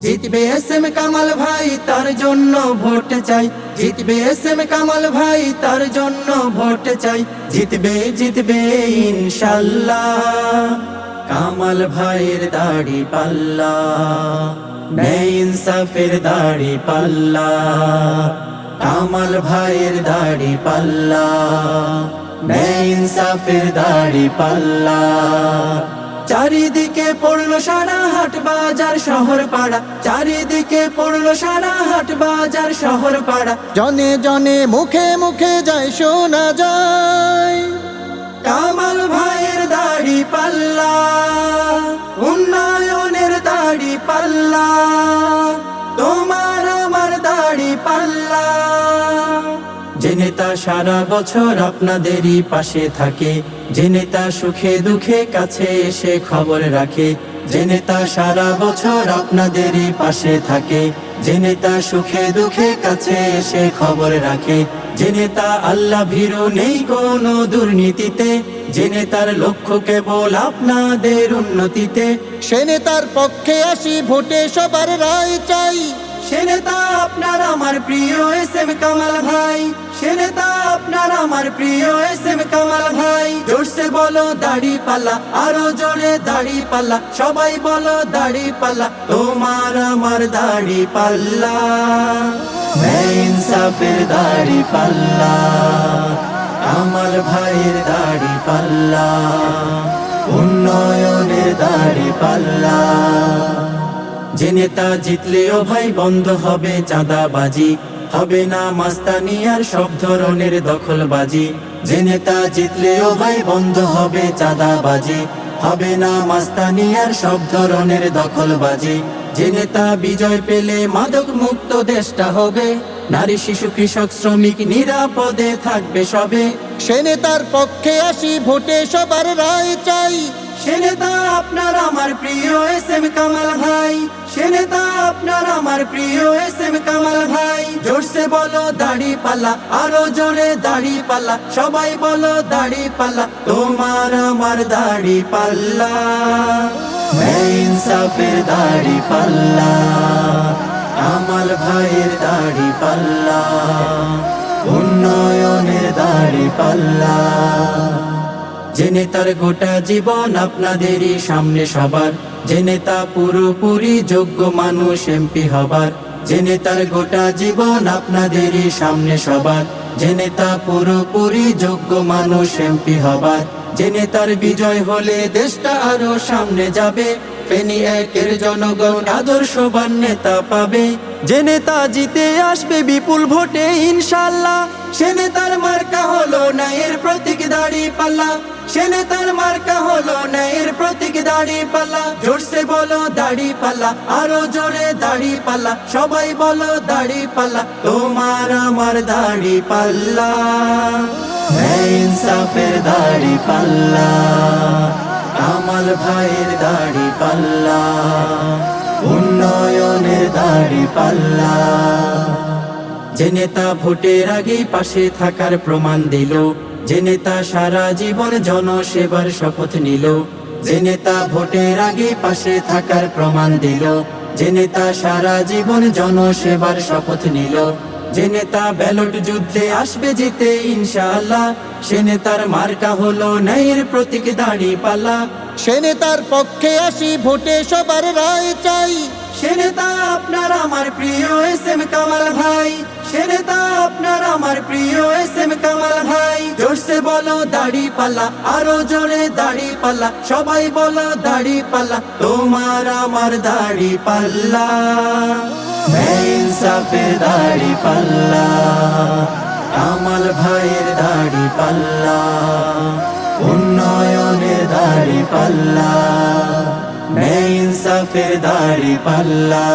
জিতবে S M Kamal ভাই, তার জন্য ভোট চাই। জিতবে এস এম কামাল ভাই, তার জন্য ভোট চাই। জিতবে জিতবে ইনশাল্লাহ, কামাল ভাইয়ের দাড়ি পাল্লা, ন্যায় ইনসাফের দাড়ি পাল্লা। কামাল ভাইয়ের দাড়ি পাল্লা, ন্যায় ইনসাফের দাড়ি পাল্লা। চারিদিকে পড়লো সারা হাট বাজার শহর পাড়া, চারিদিকে পড়লো সারা হাট বাজার শহর পাড়া। জনে জনে মুখে মুখে যায় শোনা যায়, কামাল ভাইয়ের দাড়ি পাল্লা, উন্নয়নের দাড়ি পাল্লা, তোমার আমার দাড়ি পাল্লা। যে নেতা সারা বছর আপনাদেরই পাশে থাকে, যে নেতা সুখে দুঃখে কাছে এসে খবর রাখে, যে নেতা সারা বছর আপনাদেরই পাশে থাকে, যে নেতা সুখে দুঃখে কাছে এসে খবর রাখে, যে নেতা আল্লাহ ভীরু নেই কোনো দুর্নীতিতে, যে নেতার লক্ষ্য কেবল আপনাদের উন্নতিতে। সে নেতার পক্ষে আসি ভোটে সবার রায় চাই। সে নেতা আপনার আমার প্রিয় এস এম কামাল ভাই, সে নেতা আপনার আমার প্রিয় এস এম কামাল ভাই। জোরসে বলো দাড়ি পাল্লা, আরো জোরে দাড়ি পাল্লা, সবাই বলো দাড়ি পাল্লা, তোমার আমার দাড়ি পাল্লা, ন্যায় ইনসাফের দাড়ি পাল্লা। কামাল ভাইয়ের দাড়ি পাল্লা, উন্নয়নের দাড়ি পাল্লা। যে নেতা জিতলেও ভাই বন্ধ হবে চাঁদাবাজি, হবে না মাস্তানি আর সব ধরনের দখলবাজি। যে নেতা জিতলেও ভাই বন্ধ হবে চাঁদাবাজি, হবে না মাস্তানি আর সব ধরনের দখলবাজি। যে নেতা বিজয় পেলে মাদক মুক্ত দেশটা হবে, নারী শিশু কৃষক শ্রমিক নিরাপদে থাকবে সবে। সে নেতার পক্ষে আসি ভোটে সবার রায় চাই। সে নেতা আপনার আমার প্রিয় এস এম কামাল ভাই, সে নেতা আপনার আমার প্রিয় এস এম কামাল ভাই। জোরসে বলো দাড়ি পাল্লা, আরো জোরে দাড়ি পাল্লা, সবাই বলো দাড়ি পাল্লা, তোমার আমার দাড়ি পাল্লা, ন্যায় ইনসাফের দাড়ি পাল্লা। কামাল ভাইয়ের দাড়ি পাল্লা, উন্নয়নের দাড়ি পাল্লা। যে নেতার গোটা জীবন আপনাদেরই সামনে সবার, যে নেতা পুরোপুরি যোগ্য মানুষ এমপি হবার, যে নেতার গোটা জীবন আপনাদেরই সামনে সবার, যে নেতা পুরোপুরি যোগ্য মানুষ এমপি হবার। যে নেতার বিজয় হলে দেশটা আরো সামনে যাবে, ফেনী একের জনগণ আদর্শবান নেতা পাবে। যে নেতা জিতে আসবে বিপুল ভোটে ইনশাল্লাহ, সে নেতার মার্কা হলো ন্যায়ের প্রতীক দাড়ি পাল্লা, সে নেতার মার্কা হলো ন্যায়ের প্রতীক দাড়ি পাল্লা। জোরসে বলো দাড়ি পাল্লা, আরো জোরে দাড়ি পাল্লা, সবাই বলো দাড়ি পাল্লা, তোমার আমার দাড়ি পাল্লা, ন্যায় ইনসাফের দাড়ি পাল্লা। কামাল ভাইয়ের দাড়ি পাল্লা, উন্নয়নের দাড়ি পাল্লা। যে নেতা ভোটের আগেই পাশে থাকার প্রমাণ দিল, যে নেতা সারা জীবন জনসেবার শপথ নিল, যে নেতা ভোটের আগে পাশে থাকার প্রমাণ দিল, যে নেতা সারা জীবন জনসেবার শপথ নিল, যে নেতা ব্যালট যুদ্ধে আসবে জিতে ইনশাআল্লাহ, সে নেতার মার্কা হলো ন্যায়ের প্রতীক দাড়ি পাল্লা। সে নেতার পক্ষে আসি ভোটে সবার রায় চাই। সে নেতা আপনার আমার প্রিয় এস এম কামাল ভাই, সে নেতা আপনার আমার প্রিয় এস এম কামাল ভাই। জোরসে বলো দাড়ি পাল্লা, আরো জোরে দাড়ি পাল্লা, সবাই বলো দাড়ি পাল্লা, তোমার আমার দাড়ি পাল্লা, ন্যায় ইনসাফের দাড়ি পাল্লা। কামাল ভাইয়ের দাড়ি পাল্লা, উন্নয়নের দাড়ি পাল্লা, ন্যায় ইনসাফের দাড়ি পাল্লা।